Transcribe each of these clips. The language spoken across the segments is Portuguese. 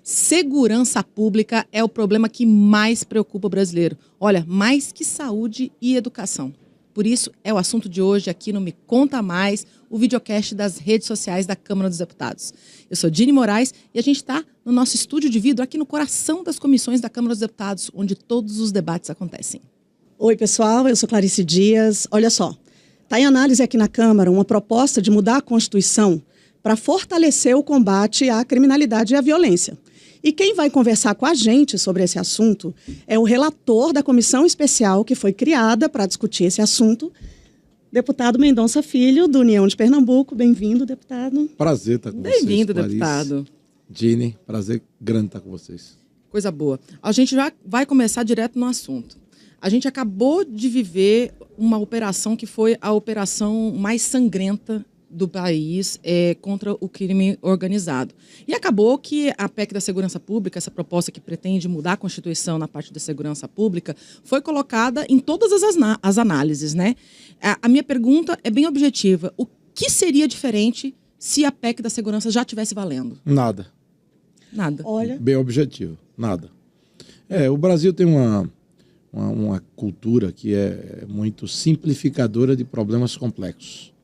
Segurança pública é o problema que mais preocupa o brasileiro. Olha, mais que saúde e educação. Por isso, é o assunto de hoje aqui no Me Conta Mais, o videocast das redes sociais da Câmara dos Deputados. Eu sou Dini Moraes e a gente está no nosso estúdio de vidro aqui no coração das comissões da Câmara dos Deputados, onde todos os debates acontecem. Oi, pessoal, eu sou Clarice Dias. Olha só, está em análise aqui na Câmara uma proposta de mudar a Constituição para fortalecer o combate à criminalidade e à violência. E quem vai conversar com a gente sobre esse assunto é o relator da comissão especial que foi criada para discutir esse assunto, deputado Mendonça Filho, do União de Pernambuco. Bem-vindo, deputado. Prazer estar com vocês. Bem-vindo, deputado. Dini, prazer grande estar com vocês. Coisa boa. A gente já vai começar direto no assunto. A gente acabou de viver uma operação que foi a operação mais sangrenta do país contra o crime organizado. E acabou que a PEC da Segurança Pública, essa proposta que pretende mudar a Constituição na parte da segurança pública, foi colocada em todas as análises, né? A minha pergunta é bem objetiva. O que seria diferente se a PEC da Segurança já estivesse valendo? Nada. Nada. Olha. Bem objetivo, nada. O Brasil tem uma cultura que é muito simplificadora de problemas complexos.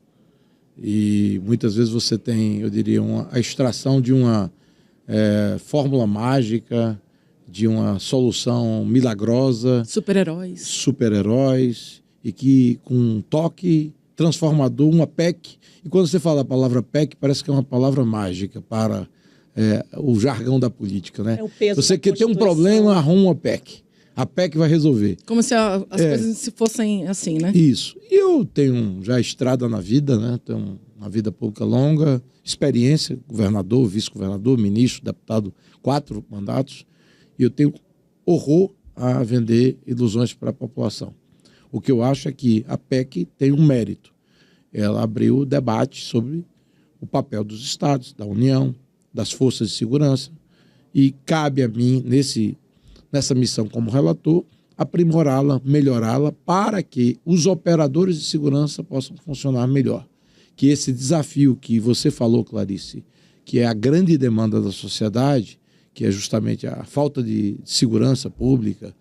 E muitas vezes você tem, eu diria, a extração de uma fórmula mágica, de uma solução milagrosa. Super-heróis, e que com um toque transformador, uma PEC. E quando você fala a palavra PEC, parece que é uma palavra mágica para o jargão da política, né? É o peso você da quer ter um problema, arruma uma PEC. A PEC vai resolver. Como se as coisas se fossem assim, né? Isso. E eu tenho já estrada na vida, né? Tenho uma vida pública longa, experiência, governador, vice-governador, ministro, deputado, 4 mandatos. E eu tenho horror a vender ilusões para a população. O que eu acho é que a PEC tem um mérito. Ela abriu debate sobre o papel dos estados, da União, das forças de segurança. E cabe a mim, nessa missão como relator, aprimorá-la, melhorá-la, para que os operadores de segurança possam funcionar melhor. Que esse desafio que você falou, Clarice, que é a grande demanda da sociedade, que é justamente a falta de segurança pública,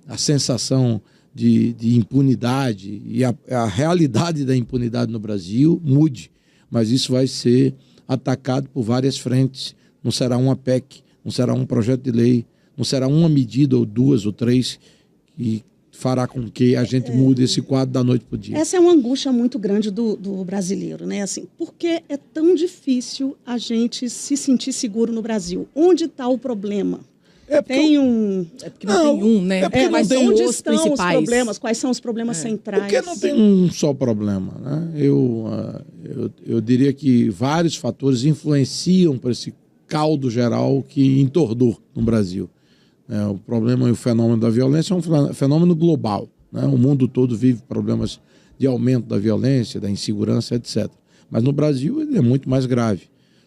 a sensação de impunidade e a realidade da impunidade no Brasil, mude. Mas isso vai ser atacado por várias frentes. Não será uma PEC, não será um projeto de lei, não será uma medida ou 2 ou 3 que fará com que a gente mude esse quadro da noite para o dia. Essa é uma angústia muito grande do brasileiro, né? Assim, por que é tão difícil a gente se sentir seguro no Brasil? Onde está o problema? Tem um... É porque não tem um, né? Mas tem onde os estão principais os problemas? Quais são os problemas centrais? Porque não tem um só problema, né? Eu diria que vários fatores influenciam para esse caldo geral que entornou no Brasil. O problema e o fenômeno da violência é um fenômeno global, né? O mundo todo vive problemas de aumento da violência, da insegurança, etc. Mas no Brasil ele é muito mais grave.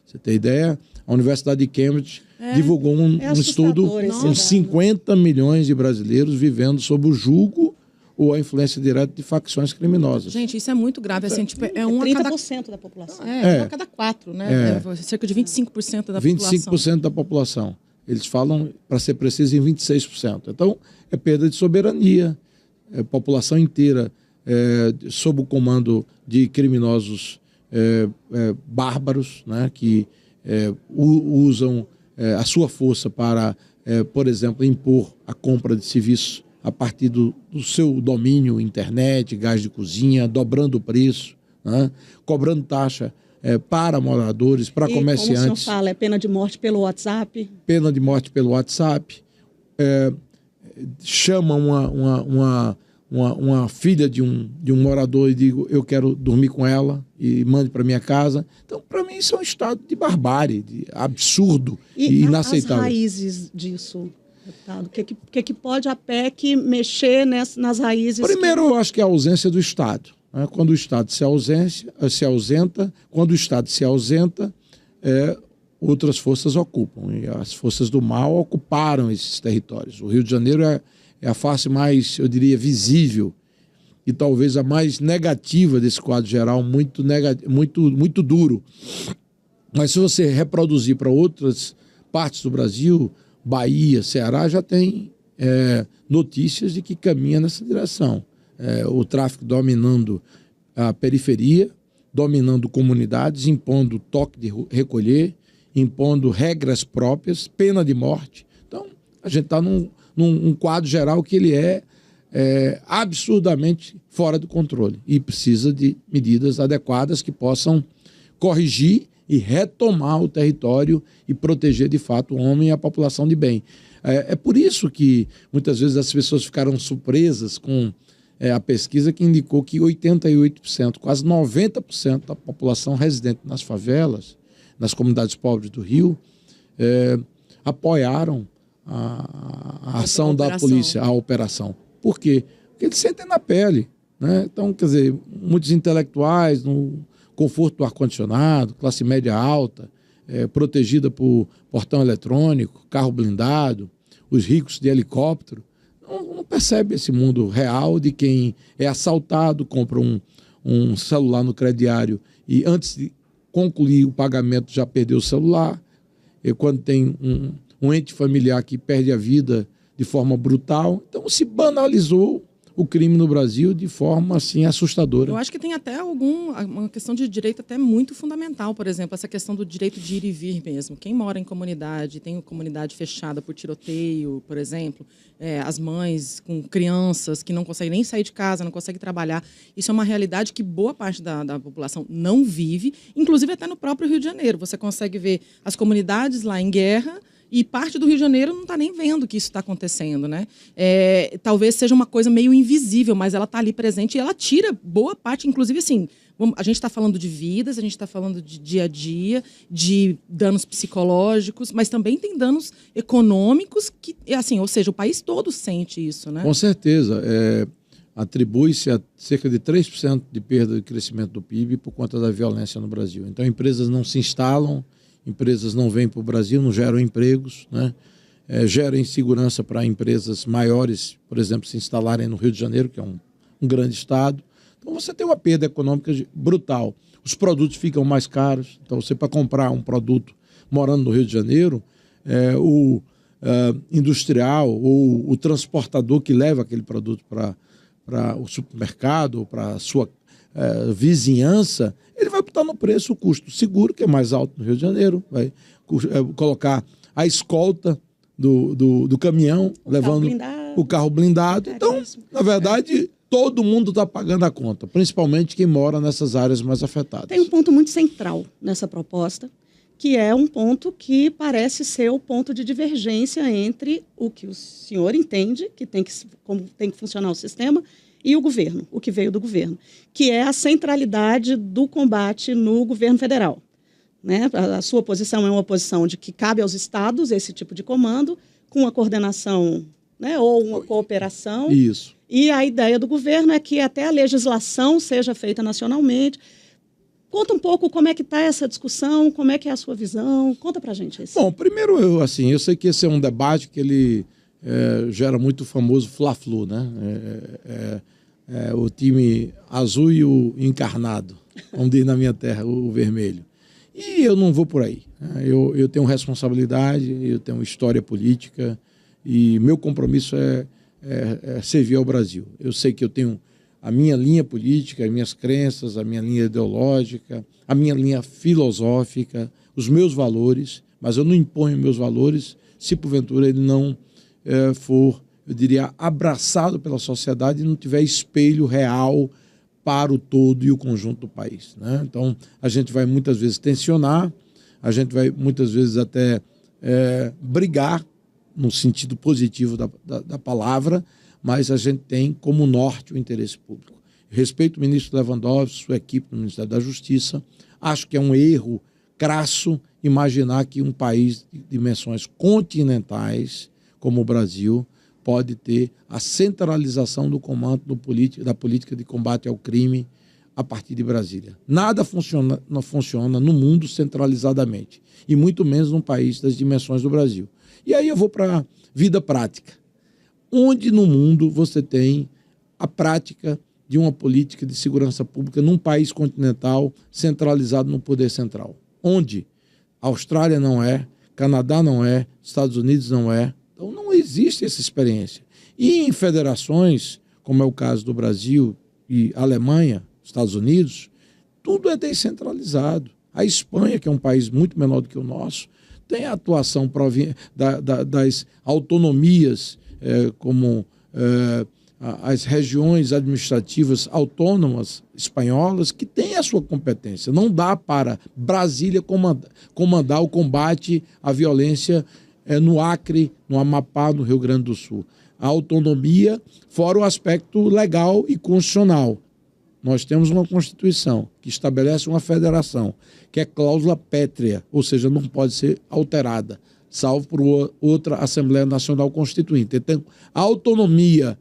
Você tem ideia? A Universidade de Cambridge divulgou um estudo com 50 milhões de brasileiros vivendo sob o jugo ou a influência direta de facções criminosas. Gente, isso é muito grave. Assim, tipo, é 30% da população. Um a cada 4, né? Cerca de 25% da população. 25% da população. Eles falam, para ser preciso, em 26%. Então, é perda de soberania, população inteira sob o comando de criminosos bárbaros, né, que usam a sua força para, por exemplo, impor a compra de serviços a partir do seu domínio, internet, gás de cozinha, dobrando o preço, né, cobrando taxa para moradores, para comerciantes. Como o senhor fala, é pena de morte pelo WhatsApp? Pena de morte pelo WhatsApp. Chama uma filha de um morador e digo, eu quero dormir com ela e mande para minha casa. Então, para mim, isso é um estado de barbárie, de absurdo e inaceitável. As raízes disso, deputado? O que pode a PEC mexer nas raízes? Primeiro, eu acho que é a ausência do Estado. Quando o Estado se ausenta, quando o Estado se ausenta, outras forças ocupam. E as forças do mal ocuparam esses territórios. O Rio de Janeiro é a face mais, eu diria, visível e talvez a mais negativa desse quadro geral, muito duro. Mas se você reproduzir para outras partes do Brasil, Bahia, Ceará, já tem notícias de que caminha nessa direção. O tráfico dominando a periferia, dominando comunidades, impondo toque de recolher, impondo regras próprias, pena de morte. Então, a gente está num quadro geral que ele é absurdamente fora do controle e precisa de medidas adequadas que possam corrigir e retomar o território e proteger, de fato, o homem e a população de bem. É por isso que, muitas vezes, as pessoas ficaram surpresas com a pesquisa que indicou que 88%, quase 90% da população residente nas favelas, nas comunidades pobres do Rio, apoiaram a ação da polícia, a operação. Por quê? Porque eles sentem na pele, né? Então, quer dizer, muitos intelectuais no conforto do ar-condicionado, classe média alta, protegida por portão eletrônico, carro blindado, os ricos de helicóptero, não percebe esse mundo real de quem é assaltado, compra um celular no crediário e antes de concluir o pagamento já perdeu o celular, e quando tem um ente familiar que perde a vida de forma brutal. Então se banalizou o crime no Brasil de forma assim assustadora. Eu acho que tem até uma questão de direito até muito fundamental, por exemplo, essa questão do direito de ir e vir mesmo. Quem mora em comunidade, tem comunidade fechada por tiroteio, por exemplo, as mães com crianças que não conseguem nem sair de casa, não conseguem trabalhar. Isso é uma realidade que boa parte da população não vive, inclusive até no próprio Rio de Janeiro. Você consegue ver as comunidades lá em guerra, e parte do Rio de Janeiro não está nem vendo que isso está acontecendo, né? Talvez seja uma coisa meio invisível, mas ela está ali presente e ela tira boa parte, inclusive assim, a gente está falando de vidas, a gente está falando de dia a dia, de danos psicológicos, mas também tem danos econômicos, que, assim, ou seja, o país todo sente isso, né? Com certeza. Atribui-se a cerca de 3% de perda de crescimento do PIB por conta da violência no Brasil. Então, empresas não se instalam, empresas não vêm para o Brasil, não geram empregos, né? Gera insegurança para empresas maiores, por exemplo, se instalarem no Rio de Janeiro, que é um grande estado. Então você tem uma perda econômica brutal. Os produtos ficam mais caros. Então você, para comprar um produto morando no Rio de Janeiro, o industrial ou o transportador que leva aquele produto para o supermercado ou para a sua vizinhança, ele vai botar no preço o custo seguro, que é mais alto no Rio de Janeiro, vai colocar a escolta do caminhão, levando o carro blindado. Então, na verdade, todo mundo está pagando a conta, principalmente quem mora nessas áreas mais afetadas. Tem um ponto muito central nessa proposta, que é um ponto que parece ser o ponto de divergência entre o que o senhor entende, como tem que funcionar o sistema, e o governo, o que veio do governo, que é a centralidade do combate no governo federal. Né? A sua posição é uma posição de que cabe aos estados esse tipo de comando, com uma coordenação, né, ou uma cooperação. Isso. E a ideia do governo é que até a legislação seja feita nacionalmente. Conta um pouco como é que está essa discussão, como é que é a sua visão. Conta para a gente isso. Bom, primeiro, eu sei que esse é um debate que ele gera muito o famoso Fla-Flu, né? O time azul e o encarnado, vamos dizer na minha terra, o vermelho. E eu não vou por aí. Eu tenho responsabilidade, eu tenho história política e meu compromisso é servir ao Brasil. Eu sei que eu tenho a minha linha política, as minhas crenças, a minha linha ideológica, a minha linha filosófica, os meus valores, mas eu não imponho meus valores se porventura ele não for, eu diria, abraçado pela sociedade e não tiver espelho real para o todo e o conjunto do país, né? Então, a gente vai muitas vezes tensionar, a gente vai muitas vezes até brigar, no sentido positivo da palavra, mas a gente tem como norte o interesse público. Respeito o ministro Lewandowski, sua equipe no Ministério da Justiça. Acho que é um erro crasso imaginar que um país de dimensões continentais, como o Brasil, pode ter a centralização do comando da política de combate ao crime a partir de Brasília. Nada não funciona no mundo centralizadamente, e muito menos num país das dimensões do Brasil. E aí eu vou para a vida prática. Onde no mundo você tem a prática de uma política de segurança pública num país continental centralizado no poder central? Onde? A Austrália não é, Canadá não é, Estados Unidos não é. Então não existe essa experiência. E em federações, como é o caso do Brasil e Alemanha, Estados Unidos, tudo é descentralizado. A Espanha, que é um país muito menor do que o nosso, tem a atuação das autonomias, como as regiões administrativas autônomas espanholas, que têm a sua competência. Não dá para Brasília comandar o combate à violência no Acre, no Amapá, no Rio Grande do Sul. A autonomia, fora o aspecto legal e constitucional. Nós temos uma Constituição que estabelece uma federação, que é cláusula pétrea, ou seja, não pode ser alterada, salvo por outra Assembleia Nacional Constituinte. Então, a autonomia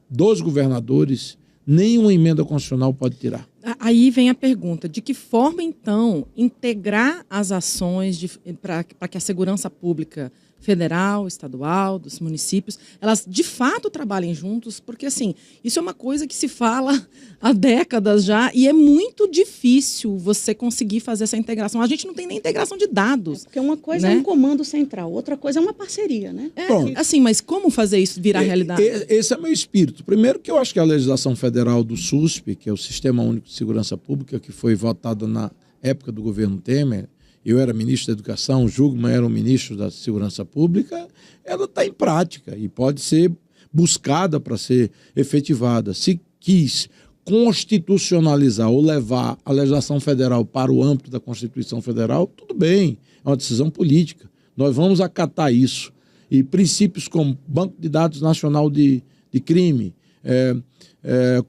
dos governadores, nenhuma emenda constitucional pode tirar. Aí vem a pergunta, de que forma, então, integrar as ações para que a segurança pública federal, estadual, dos municípios, elas de fato trabalhem juntos, porque assim, isso é uma coisa que se fala há décadas já e é muito difícil você conseguir fazer essa integração. A gente não tem nem integração de dados. Porque uma coisa é um comando central, outra coisa é uma parceria, né? Assim, mas como fazer isso virar realidade? Esse é meu espírito. Primeiro que eu acho que a legislação federal do SUSP, que é o Sistema Único de Segurança Pública, que foi votada na época do governo Temer, eu era ministro da Educação, o Jugman era o ministro da Segurança Pública, ela está em prática e pode ser buscada para ser efetivada. Se quis constitucionalizar ou levar a legislação federal para o âmbito da Constituição Federal, tudo bem, é uma decisão política. Nós vamos acatar isso. E princípios como Banco de Dados Nacional de Crime,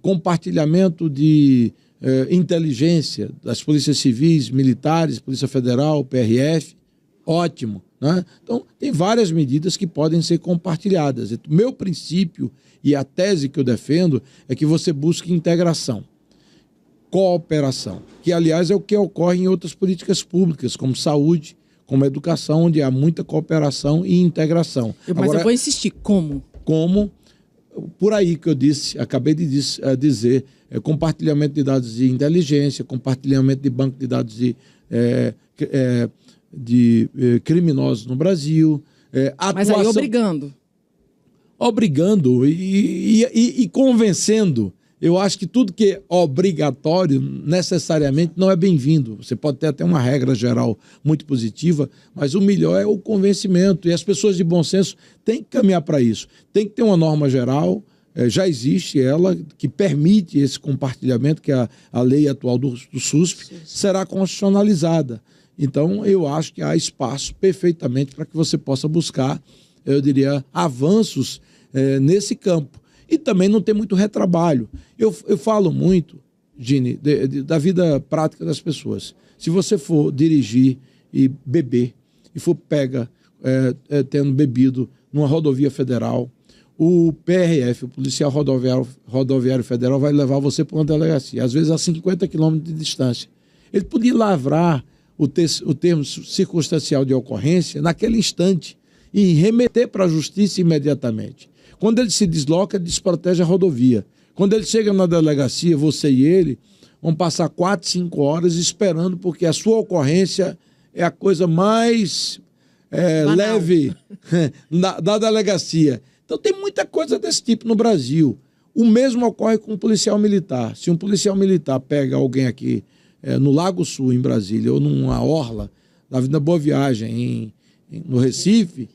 compartilhamento de inteligência das polícias civis, militares, Polícia Federal, PRF, ótimo, né? Então, tem várias medidas que podem ser compartilhadas. Meu princípio e a tese que eu defendo é que você busque integração, cooperação, que, aliás, é o que ocorre em outras políticas públicas, como saúde, como educação, onde há muita cooperação e integração. Mas eu vou insistir, como? Como? Por aí que eu acabei de dizer, compartilhamento de dados de inteligência, compartilhamento de banco de dados de criminosos no Brasil. Mas aí obrigando. Obrigando e convencendo. Eu acho que tudo que é obrigatório, necessariamente, não é bem-vindo. Você pode ter até uma regra geral muito positiva, mas o melhor é o convencimento. E as pessoas de bom senso têm que caminhar para isso. Tem que ter uma norma geral, já existe ela, que permite esse compartilhamento, que é a lei atual do SUSP, será constitucionalizada. Então, eu acho que há espaço perfeitamente para que você possa buscar, eu diria, avanços nesse campo. E também não tem muito retrabalho. Eu falo muito, Gini, da vida prática das pessoas. Se você for dirigir e beber, e for tendo bebido numa rodovia federal, o PRF, o Policial Rodoviário Federal, vai levar você para uma delegacia, às vezes a 50 quilômetros de distância. Ele podia lavrar o termo circunstancial de ocorrência naquele instante e remeter para a justiça imediatamente. Quando ele se desloca, ele desprotege a rodovia. Quando ele chega na delegacia, você e ele vão passar 4, 5 horas esperando, porque a sua ocorrência é a coisa mais leve da delegacia. Então tem muita coisa desse tipo no Brasil. O mesmo ocorre com um policial militar. Se um policial militar pega alguém aqui no Lago Sul, em Brasília, ou numa orla da Avenida Boa Viagem, no Recife,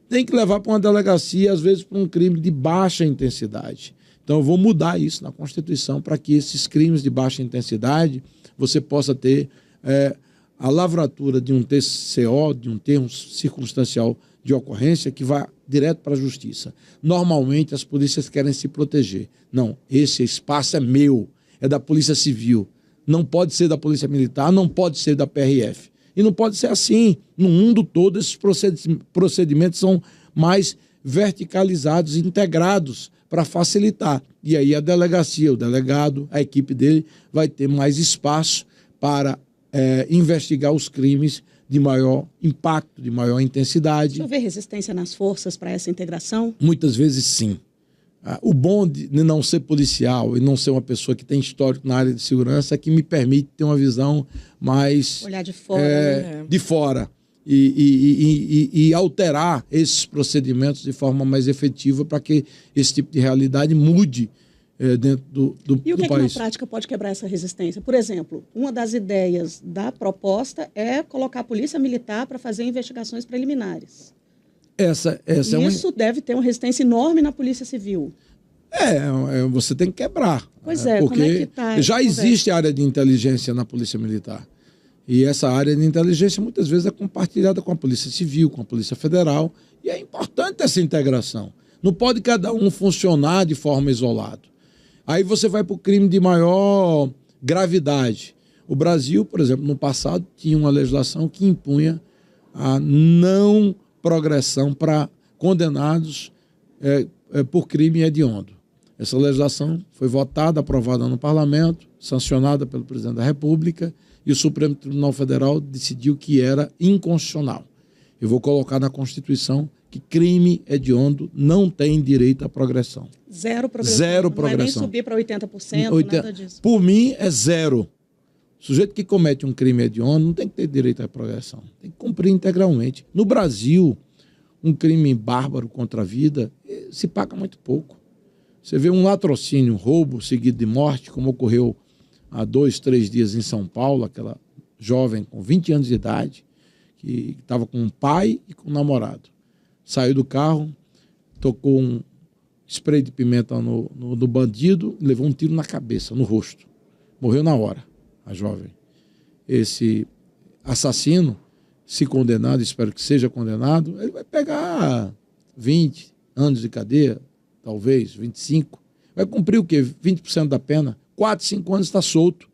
tem que levar para uma delegacia, às vezes, para um crime de baixa intensidade. Então, eu vou mudar isso na Constituição para que esses crimes de baixa intensidade você possa ter a lavratura de um TCO, de um termo circunstancial de ocorrência, que vai direto para a justiça. Normalmente, as polícias querem se proteger. Não, esse espaço é meu, é da Polícia Civil. Não pode ser da Polícia Militar, não pode ser da PRF. E não pode ser assim. No mundo todo, esses procedimentos são mais verticalizados, integrados, para facilitar. E aí a delegacia, o delegado, a equipe dele vai ter mais espaço para investigar os crimes de maior impacto, de maior intensidade. Deixa eu ver resistência nas forças para essa integração? Muitas vezes sim. O bom de não ser policial e não ser uma pessoa que tem histórico na área de segurança é que me permite ter uma visão mais... Olhar de fora. De fora. E alterar esses procedimentos de forma mais efetiva para que esse tipo de realidade mude dentro do E o que, país. Que na prática pode quebrar essa resistência? Por exemplo, uma das ideias da proposta é colocar a polícia militar para fazer investigações preliminares. Isso deve ter uma resistência enorme na Polícia Civil. Você tem que quebrar. Pois porque como é que tá já existe área de inteligência na Polícia Militar. E essa área de inteligência muitas vezes é compartilhada com a Polícia Civil, com a Polícia Federal. E é importante essa integração. Não pode cada um funcionar de forma isolada. Aí você vai para o crime de maior gravidade. O Brasil, por exemplo, no passado, tinha uma legislação que impunha a não progressão para condenados por crime hediondo. Essa legislação foi votada, aprovada no Parlamento, sancionada pelo Presidente da República, e o Supremo Tribunal Federal decidiu que era inconstitucional. Eu vou colocar na Constituição que crime hediondo não tem direito à progressão. Zero progressão. Zero não progressão. Vai nem subir para 80%, nada disso. Por mim, é zero. O sujeito que comete um crime hediondo não tem que ter direito à progressão. Tem que cumprir integralmente. No Brasil, um crime bárbaro contra a vida se paga muito pouco. Você vê um latrocínio, um roubo seguido de morte, como ocorreu há 2, 3 dias em São Paulo, aquela jovem com 20 anos de idade, que estava com um pai e com um namorado. Saiu do carro, tocou um spray de pimenta no bandido, levou um tiro na cabeça, no rosto. Morreu na hora, a jovem. Esse assassino, se condenado, espero que seja condenado, ele vai pegar 20 anos de cadeia, talvez 25. Vai cumprir o quê? 20% da pena. 4, 5 anos está solto.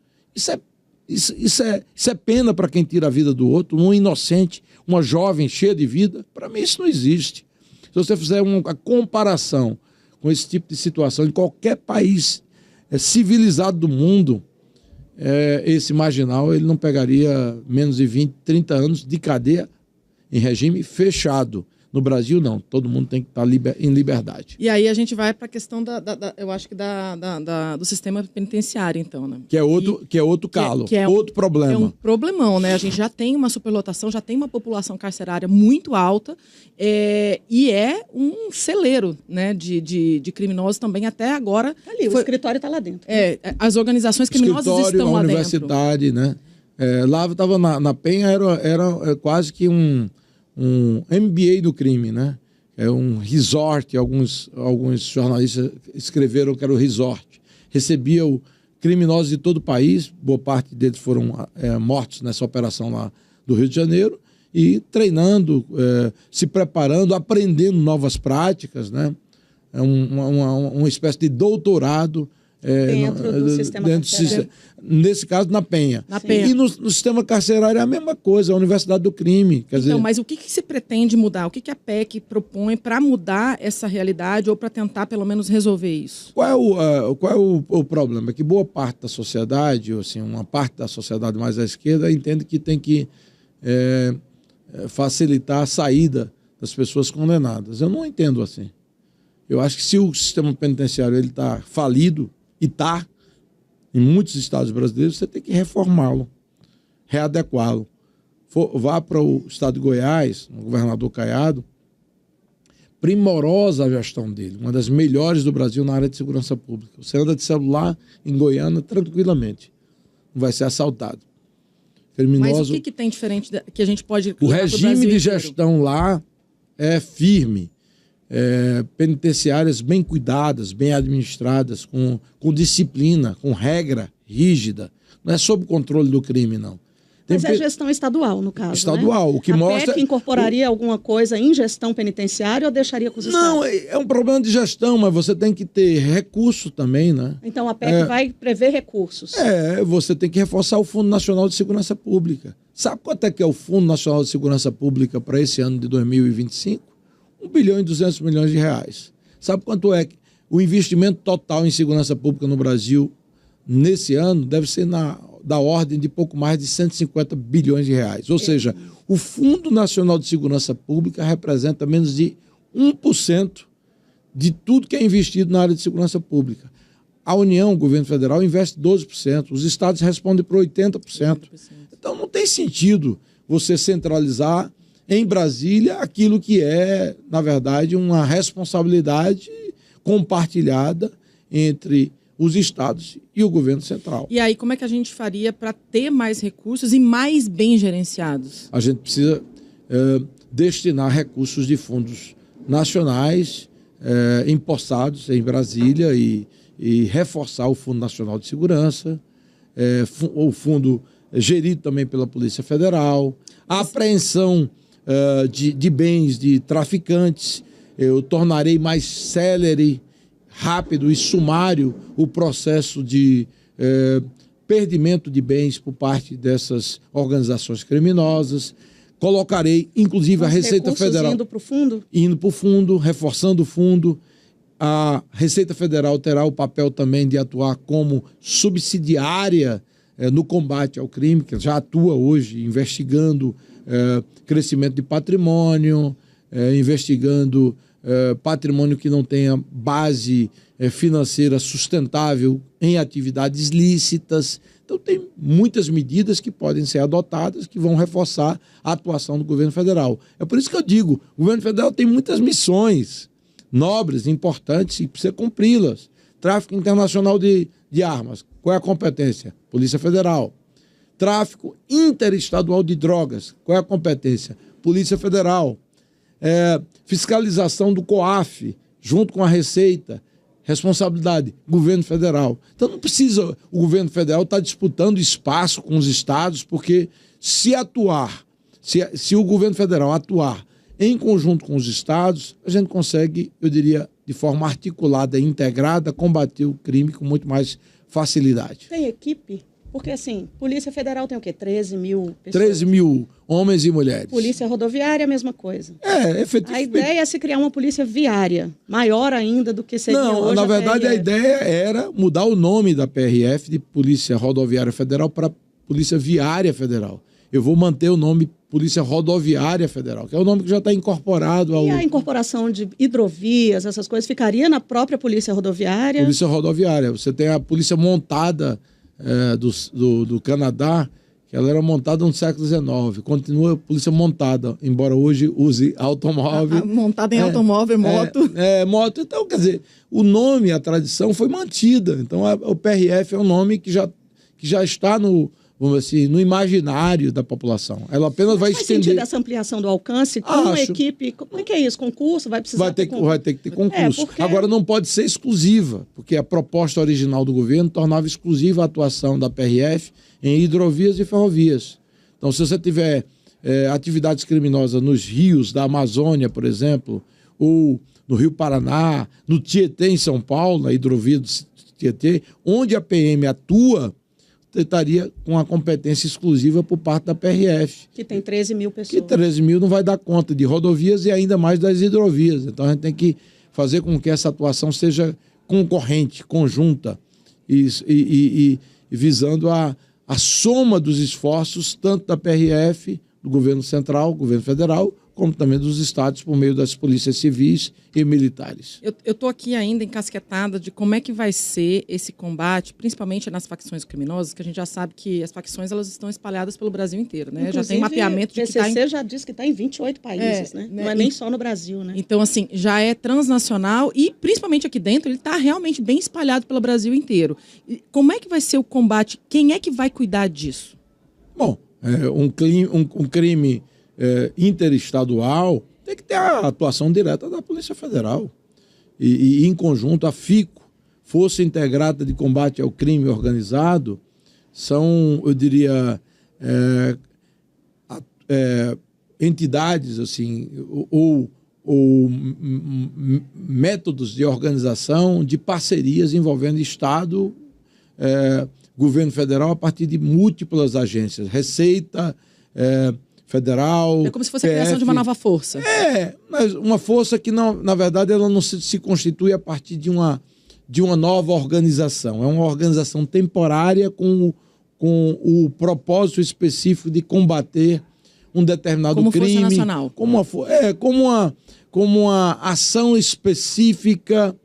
Isso é pena para quem tira a vida do outro, um inocente, uma jovem cheia de vida. Para mim isso não existe. Se você fizer uma comparação com esse tipo de situação em qualquer país civilizado do mundo, esse marginal ele não pegaria menos de 20, 30 anos de cadeia em regime fechado. No Brasil, não. Todo mundo tem que estar em liberdade. E aí a gente vai para a questão eu acho que do sistema penitenciário, então, né? Que é outro calo, outro problema. É um problemão, né? A gente já tem uma superlotação, já tem uma população carcerária muito alta e é um celeiro, né, de criminosos também até agora. Tá ali, o escritório está lá dentro. As organizações criminosas estão lá dentro. Universidade, né? Lá estava na Penha, era quase que um MBA do crime, né? É um resort, alguns jornalistas escreveram que era o resort. Recebia criminosos de todo o país, boa parte deles foram mortos nessa operação lá do Rio de Janeiro, e treinando, se preparando, aprendendo novas práticas, né? É uma espécie de doutorado dentro do sistema carcerário. Nesse caso, na Penha. E no sistema carcerário é a mesma coisa, a Universidade do Crime. Quer dizer... Mas o que se pretende mudar? O que a PEC propõe para mudar essa realidade ou para tentar, pelo menos, resolver isso? Qual é o problema? É que boa parte da sociedade, ou assim, uma parte da sociedade mais à esquerda, entende que tem que facilitar a saída das pessoas condenadas. Eu não entendo assim. Eu acho que se o sistema penitenciário está falido, e está em muitos estados brasileiros, você tem que reformá-lo, readequá-lo. Vá para o estado de Goiás, o governador Caiado, primorosa a gestão dele, uma das melhores do Brasil na área de segurança pública. Você anda de celular em Goiânia tranquilamente, não vai ser assaltado. Criminoso... Mas o que tem diferente que a gente pode... O regime de gestão lá é firme. Penitenciárias bem cuidadas, bem administradas, com disciplina, com regra rígida. Não é sob controle do crime, não. Mas é gestão estadual, no caso, estadual, né? O que mostra... A PEC incorporaria alguma coisa em gestão penitenciária ou deixaria com os estados? Não, é um problema de gestão, mas você tem que ter recurso também, né? Então a PEC vai prever recursos. Você tem que reforçar o Fundo Nacional de Segurança Pública. Sabe quanto é que é o Fundo Nacional de Segurança Pública para esse ano de 2025? 1 bilhão e 200 milhões de reais. Sabe quanto é o investimento total em segurança pública no Brasil nesse ano? Deve ser da ordem de pouco mais de 150 bilhões de reais. Ou seja, o Fundo Nacional de Segurança Pública representa menos de 1% de tudo que é investido na área de segurança pública. A União, o governo federal, investe 12%, os estados respondem por 80%. Então não tem sentido você centralizar em Brasília aquilo que é, na verdade, uma responsabilidade compartilhada entre os estados e o governo central. E aí, como é que a gente faria para ter mais recursos e mais bem gerenciados? A gente precisa destinar recursos de fundos nacionais empossados em Brasília e reforçar o Fundo Nacional de Segurança, o fundo gerido também pela Polícia Federal, a apreensão de bens de traficantes. Eu tornarei mais célere, rápido e sumário o processo de perdimento de bens por parte dessas organizações criminosas. Colocarei, inclusive, a Receita Federal... indo para o fundo? Indo para o fundo, reforçando o fundo. A Receita Federal terá o papel também de atuar como subsidiária no combate ao crime, que já atua hoje investigando crescimento de patrimônio, investigando patrimônio que não tenha base financeira sustentável em atividades lícitas. Então, tem muitas medidas que podem ser adotadas que vão reforçar a atuação do governo federal. É por isso que eu digo, o governo federal tem muitas missões nobres, importantes, e precisa cumpri-las. Tráfico internacional de armas, qual é a competência? Polícia Federal. Tráfico interestadual de drogas, qual é a competência? Polícia Federal. Fiscalização do COAF, junto com a Receita, responsabilidade, governo federal. Então não precisa o governo federal estar disputando espaço com os estados, porque se o governo federal atuar em conjunto com os estados, a gente consegue, eu diria, de forma articulada e integrada, combater o crime com muito mais facilidade. Tem equipe? Porque, assim, Polícia Federal tem o quê? 13 mil pessoas? 13 mil homens e mulheres. Polícia Rodoviária, a mesma coisa. Efetivamente. A ideia é se criar uma polícia viária, maior ainda do que seria hoje. Não, na verdade, a ideia era mudar o nome da PRF de Polícia Rodoviária Federal para Polícia Viária Federal. Eu vou manter o nome Polícia Rodoviária Federal, que é o nome que já está incorporado ao... E a incorporação de hidrovias, essas coisas, ficaria na própria Polícia Rodoviária? Polícia Rodoviária. Você tem a Polícia Montada do Canadá, que ela era montada no século XIX. Continua a Polícia Montada, embora hoje use automóvel. Montada em automóvel, moto. Moto. Então, quer dizer, o nome, a tradição foi mantida. Então, o PRF é um nome que já está no... vamos dizer assim, no imaginário da população. Ela apenas vai estender... Faz sentido essa ampliação do alcance com uma equipe... Como é que é isso? Concurso? Vai precisar vai ter que ter concurso. Porque... Agora, não pode ser exclusiva, porque a proposta original do governo tornava exclusiva a atuação da PRF em hidrovias e ferrovias. Então, se você tiver atividades criminosas nos rios da Amazônia, por exemplo, ou no Rio Paraná, no Tietê, em São Paulo, na hidrovia do Tietê, onde a PM atua, estaria com a competência exclusiva por parte da PRF. Que tem 13 mil pessoas. Que 13 mil não vai dar conta de rodovias e ainda mais das hidrovias. Então a gente tem que fazer com que essa atuação seja concorrente, conjunta, e visando a soma dos esforços, tanto da PRF, do governo central, governo federal, como também dos estados por meio das polícias civis e militares. Eu estou aqui ainda encasquetada de como é que vai ser esse combate, principalmente nas facções criminosas, que a gente já sabe que as facções elas estão espalhadas pelo Brasil inteiro, né? Inclusive, já tem mapeamento de que PCC já disse que está em 28 países, né? Não é nem só no Brasil, né? Então, assim, já é transnacional e, principalmente aqui dentro, ele está realmente bem espalhado pelo Brasil inteiro. E como é que vai ser o combate? Quem é que vai cuidar disso? Bom, um crime interestadual, tem que ter a atuação direta da Polícia Federal. E em conjunto, a FICO, Força Integrada de Combate ao Crime Organizado, são, eu diria, entidades assim, ou métodos de organização de parcerias envolvendo Estado, governo federal, a partir de múltiplas agências, Receita Federal. É como se fosse a criação de uma nova força. Mas uma força que, não, na verdade, ela não se constitui a partir de uma nova organização. É uma organização temporária com o propósito específico de combater um determinado como crime. Força Nacional. Como uma ação específica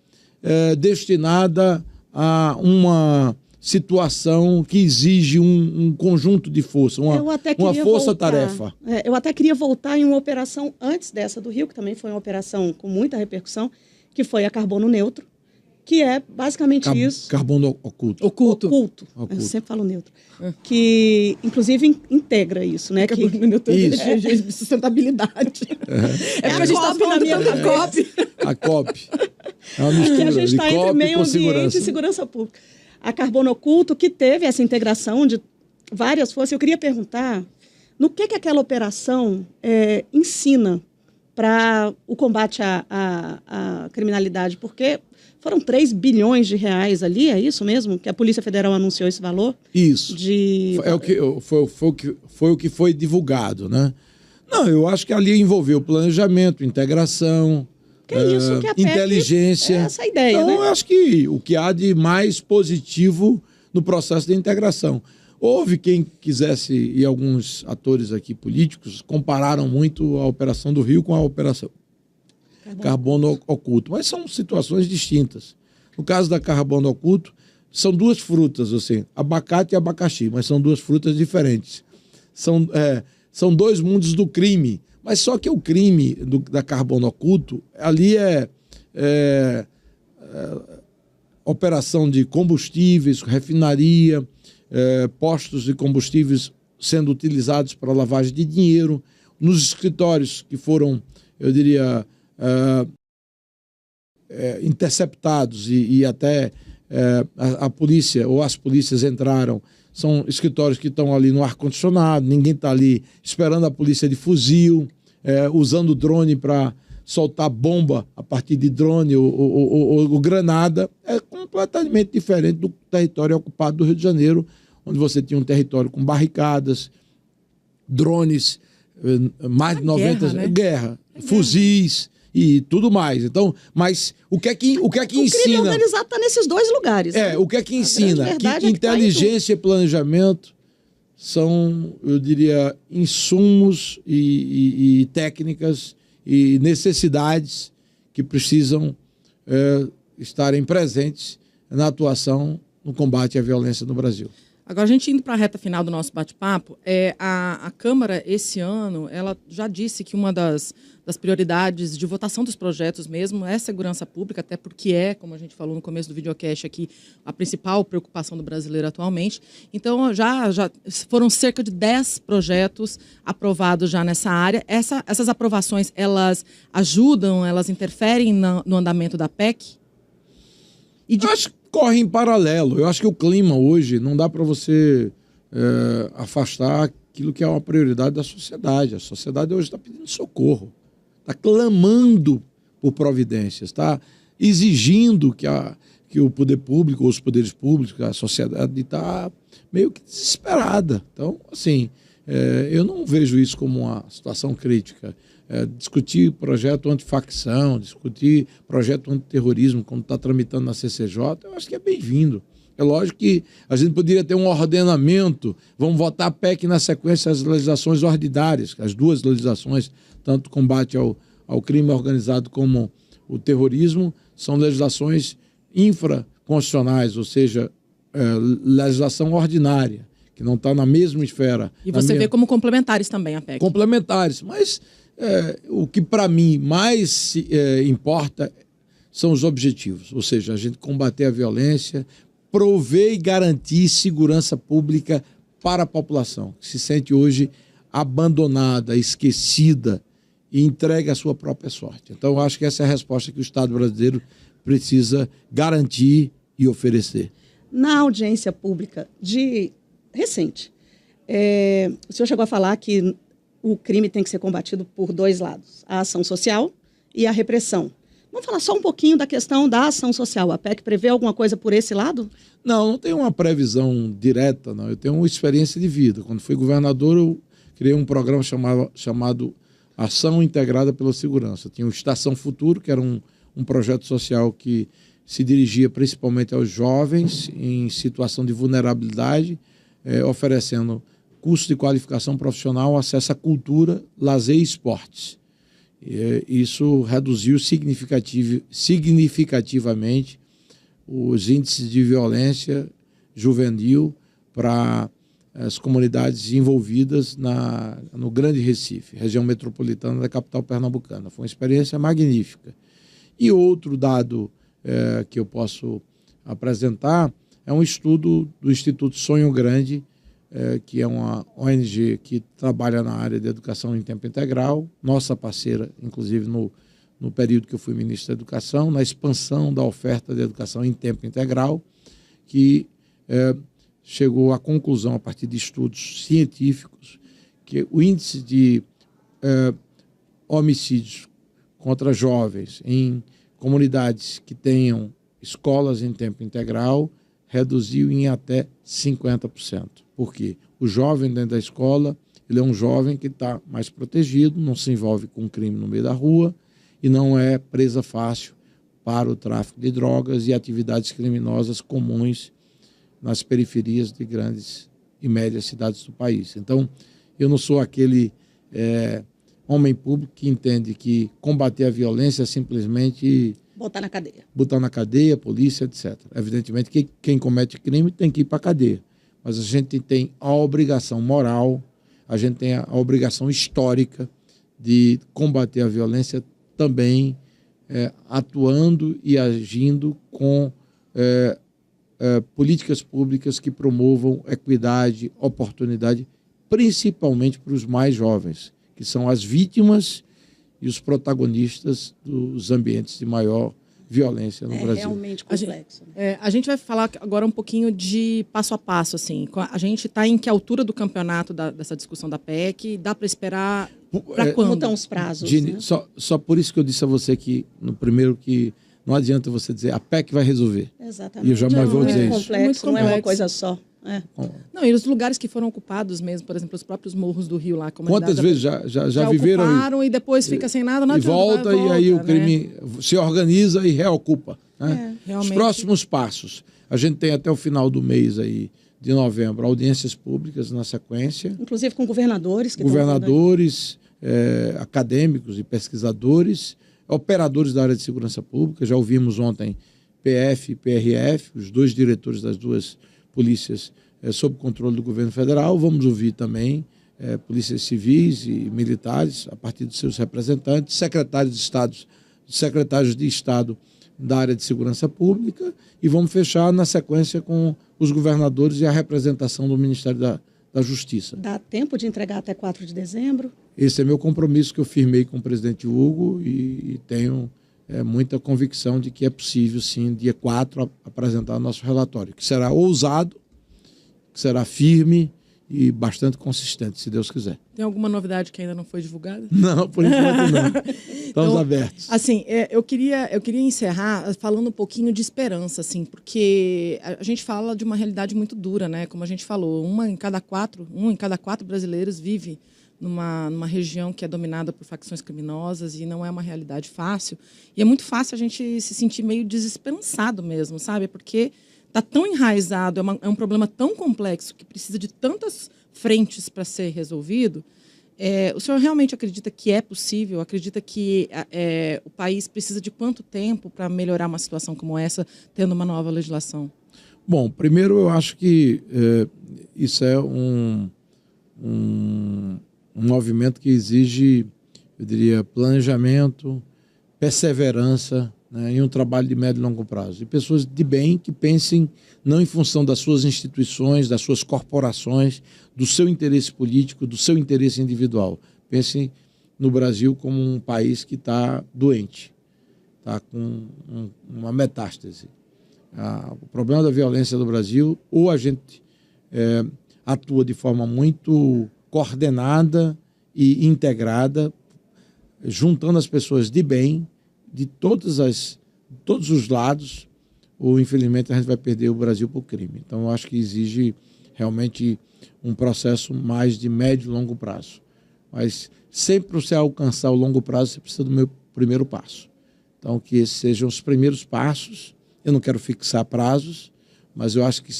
destinada a uma situação que exige um conjunto de força, uma força-tarefa. Eu até queria voltar em uma operação antes dessa do Rio, que também foi uma operação com muita repercussão, que foi a Carbono Neutro, que é basicamente isso. Carbono oculto. Oculto. Eu sempre falo neutro. Que, inclusive, integra isso, né? De sustentabilidade. É porque a gente está falando da COP. A COP. É uma mistura que a gente está entre meio ambiente e segurança pública. A Carbono Oculto, que teve essa integração de várias forças. Eu queria perguntar no que aquela operação ensina para o combate à criminalidade, porque foram 3 bilhões de reais ali, é isso mesmo? Que a Polícia Federal anunciou esse valor? Isso. Foi o que foi divulgado, né? Não, eu acho que ali envolveu planejamento, integração, isso que a PEC, inteligência. Essa é a ideia, então, né? eu acho que o que há de mais positivo no processo de integração. Houve quem quisesse, e alguns atores aqui políticos compararam muito a Operação do Rio com a Operação Carbono Oculto, mas são situações distintas. No caso da Carbono Oculto, são 2 frutas, assim, abacate e abacaxi, mas são 2 frutas diferentes. São 2 mundos do crime, mas só que o crime da Carbono Oculto, ali operação de combustíveis, refinaria, postos de combustíveis sendo utilizados para lavagem de dinheiro, nos escritórios que foram, eu diria, interceptados e até a polícia ou as polícias entraram, são escritórios que estão ali no ar-condicionado, ninguém está ali esperando a polícia de fuzil, usando drone para soltar bomba a partir de drone ou granada. É completamente diferente do território ocupado do Rio de Janeiro, onde você tinha um território com barricadas, drones, mais de 90... Guerra, fuzis e tudo mais. Então, mas o que é que ensina? O crime organizado está nesses 2 lugares. Né? O que é que ensina? Que inteligência e planejamento são, eu diria, insumos e técnicas e necessidades que precisam estarem presentes na atuação no combate à violência no Brasil. Agora, a gente indo para a reta final do nosso bate-papo, a Câmara, esse ano, ela já disse que uma das prioridades de votação dos projetos mesmo é segurança pública, até porque como a gente falou no começo do videocast aqui, a principal preocupação do brasileiro atualmente. Então, já foram cerca de 10 projetos aprovados já nessa área. Essas aprovações, elas ajudam, elas interferem no andamento da PEC? Acho que corre em paralelo. Eu acho que o clima hoje não dá para você afastar aquilo que é uma prioridade da sociedade. A sociedade hoje está pedindo socorro, está clamando por providências, está exigindo que o poder público, os poderes públicos, a sociedade está meio que desesperada. Então, assim, eu não vejo isso como uma situação crítica. Discutir projeto antifacção, discutir projeto antiterrorismo, como está tramitando na CCJ, eu acho que é bem-vindo. É lógico que a gente poderia ter um ordenamento, vamos votar a PEC na sequência das legislações ordinárias, as 2 legislações, tanto combate ao crime organizado como o terrorismo, são legislações infraconstitucionais, ou seja, legislação ordinária, que não está na mesma esfera. E você vê como complementares também a PEC. Complementares, mas o que para mim mais importa são os objetivos, ou seja, a gente combater a violência, prover e garantir segurança pública para a população, que se sente hoje abandonada, esquecida e entregue à sua própria sorte. Então, eu acho que essa é a resposta que o Estado brasileiro precisa garantir e oferecer. Na audiência pública recente, o senhor chegou a falar que o crime tem que ser combatido por 2 lados, a ação social e a repressão. Vamos falar só um pouquinho da questão da ação social. A PEC prevê alguma coisa por esse lado? Não tem uma previsão direta, não. Eu tenho uma experiência de vida. Quando fui governador, eu criei um programa chamado Ação Integrada pela Segurança. Tinha o Estação Futuro, que era um projeto social que se dirigia principalmente aos jovens em situação de vulnerabilidade, oferecendo curso de qualificação profissional, acesso à cultura, lazer e esportes. Isso reduziu significativamente os índices de violência juvenil para as comunidades envolvidas no Grande Recife, região metropolitana da capital pernambucana. Foi uma experiência magnífica. E outro dado que eu posso apresentar é um estudo do Instituto Sonho Grande, que é uma ONG que trabalha na área de educação em tempo integral, nossa parceira, inclusive, no período que eu fui ministro da Educação, na expansão da oferta de educação em tempo integral, que chegou à conclusão, a partir de estudos científicos, que o índice de homicídios contra jovens em comunidades que tenham escolas em tempo integral reduziu em até 50%. Por quê? O jovem dentro da escola, ele é um jovem que está mais protegido, não se envolve com crime no meio da rua e não é presa fácil para o tráfico de drogas e atividades criminosas comuns nas periferias de grandes e médias cidades do país. Então, eu não sou aquele homem público que entende que combater a violência é simplesmente botar na cadeia. Botar na cadeia, polícia, etc. Evidentemente que quem comete crime tem que ir para a cadeia. Mas a gente tem a obrigação moral, a gente tem a obrigação histórica de combater a violência também atuando e agindo com políticas públicas que promovam equidade, oportunidade, principalmente para os mais jovens, que são as vítimas e os protagonistas dos ambientes de maior violência no Brasil. É realmente complexo. A gente vai falar agora um pouquinho de passo a passo. Assim. A gente está em que altura do campeonato dessa discussão da PEC? Dá para esperar para quando? Como estão os prazos? Gini, né? só por isso que eu disse a você que, no primeiro, que não adianta você dizer a PEC vai resolver. Exatamente. E eu jamais vou dizer isso. Complexo, não é uma coisa só. Não, e os lugares que foram ocupados mesmo, por exemplo, os próprios morros do Rio lá. Quantas vezes já viveram ocuparam e depois fica sem nada, não adianta. Volta, e aí o crime se organiza e reocupa. Né? Os próximos passos. A gente tem até o final do mês aí, de novembro, audiências públicas na sequência. Inclusive com governadores. Governadores, acadêmicos e pesquisadores, operadores da área de segurança pública. Já ouvimos ontem PF e PRF, os dois diretores das duas polícias sob controle do governo federal. Vamos ouvir também polícias civis e militares, a partir dos seus representantes, secretários de Estado da área de segurança pública, e vamos fechar na sequência com os governadores e a representação do Ministério da Justiça. Dá tempo de entregar até 4 de dezembro? Esse é meu compromisso que eu firmei com o presidente Hugo e tenho muita convicção de que é possível, sim, dia 4, apresentar nosso relatório, que será ousado, que será firme e bastante consistente, se Deus quiser. Tem alguma novidade que ainda não foi divulgada? Não, por enquanto não. Estamos abertos. Assim, eu queria encerrar falando um pouquinho de esperança, assim, porque a gente fala de uma realidade muito dura, né? Como a gente falou, um em cada quatro brasileiros vive numa região que é dominada por facções criminosas e não é uma realidade fácil. E é muito fácil a gente se sentir meio desesperançado mesmo, sabe? Porque está tão enraizado, é um problema tão complexo que precisa de tantas frentes para ser resolvido. O senhor realmente acredita que é possível? Acredita que o país precisa de quanto tempo para melhorar uma situação como essa, tendo uma nova legislação? Bom, primeiro eu acho que isso é um movimento que exige, eu diria, planejamento, perseverança, né, e um trabalho de médio e longo prazo. E pessoas de bem que pensem não em função das suas instituições, das suas corporações, do seu interesse político, do seu interesse individual. Pensem no Brasil como um país que está doente, está com uma metástase. O problema da violência do Brasil, ou a gente atua de forma muito coordenada e integrada, juntando as pessoas de bem, de todos os lados, ou infelizmente a gente vai perder o Brasil por crime. Então eu acho que exige realmente um processo mais de médio e longo prazo. Mas sempre para você alcançar o longo prazo, você precisa do meu primeiro passo. Então que esses sejam os primeiros passos. Eu não quero fixar prazos, mas eu acho que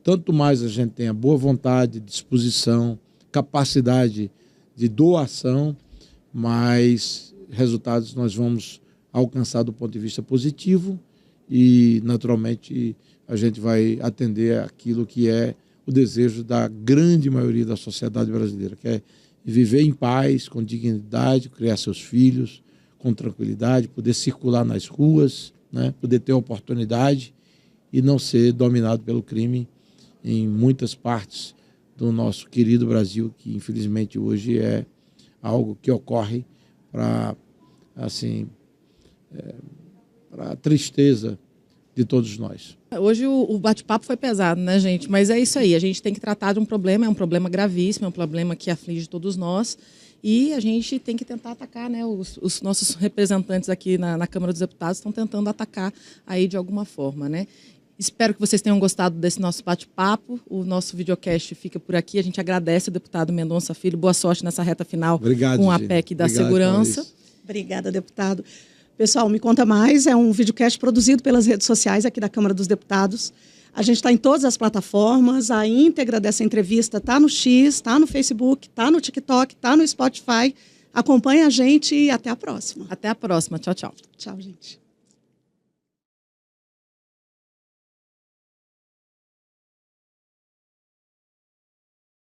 tanto mais a gente tenha boa vontade, disposição, capacidade de doação, mas resultados nós vamos alcançar do ponto de vista positivo e, naturalmente, a gente vai atender aquilo que é o desejo da grande maioria da sociedade brasileira, que é viver em paz, com dignidade, criar seus filhos com tranquilidade, poder circular nas ruas, né, poder ter oportunidade e não ser dominado pelo crime em muitas partes do nosso querido Brasil, que infelizmente hoje é algo que ocorre para a tristeza de todos nós. Hoje o bate-papo foi pesado, né, gente? Mas é isso aí, a gente tem que tratar de um problema, é um problema gravíssimo, é um problema que aflige todos nós e a gente tem que tentar atacar, né? Os nossos representantes aqui na Câmara dos Deputados estão tentando atacar aí de alguma forma, né? Espero que vocês tenham gostado desse nosso bate-papo. O nosso videocast fica por aqui. A gente agradece ao deputado Mendonça Filho. Boa sorte nessa reta final. Obrigado, com a Gina. PEC da Obrigado, segurança. Clarice. Obrigada, deputado. Pessoal, Me Conta Mais é um videocast produzido pelas redes sociais aqui da Câmara dos Deputados. A gente está em todas as plataformas. A íntegra dessa entrevista está no X, está no Facebook, está no TikTok, está no Spotify. Acompanhe a gente e até a próxima. Até a próxima. Tchau, tchau. Tchau, gente.